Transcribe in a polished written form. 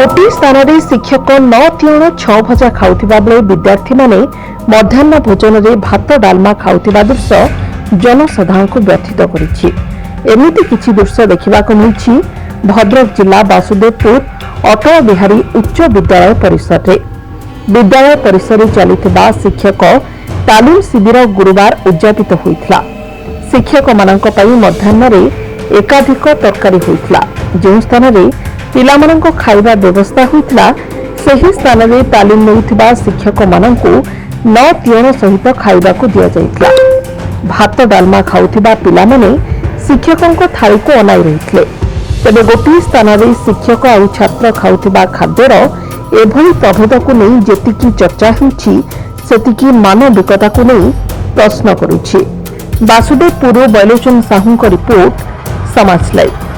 गोटे स्थान में शिक्षक 9 तिण 6 भजा खाऊथिबा बेले विद्यार्थी माने मध्याह्न भोजन में भात डालमा खाऊथिबा दृश्य जनसाधारण को व्यथित करिछि। एमिति किछि दृश्य देखिबाक मिलछि भद्रक जिला वासुदेवपुर अटल बिहारी उच्च विद्यालय परिसर रे। विद्यालय परिसर में चलिथिबा शिक्षक तालीम शिविर गुरुवार उद्यापित होइथिला। शिक्षक मानक पई मध्याह्न रे एकाधिक तरकारी होइथिला। जो स्थान रे पिलामानंको खाइबा व्यवस्था होइथिला सेही स्थान रे तालीम नेउथिबा शिक्षक मानंको 9 तिण सहित खाइबाकू दिया जाइथिला। भात डालमा खाउथिबा पिलामाने शिक्षकंको थाली को अनाई रहिथिले। तेबे गोटे स्थान रे शिक्षक और छात्र खाउथिबा खाद्यर एभली प्रभेद को नहीं जेतिकी चर्चा होछि सेतिकी मानविकता को नहीं प्रश्न करुछि। वासुदेवपुर बैलोचन साहू रिपोर्ट, समाज लाइव।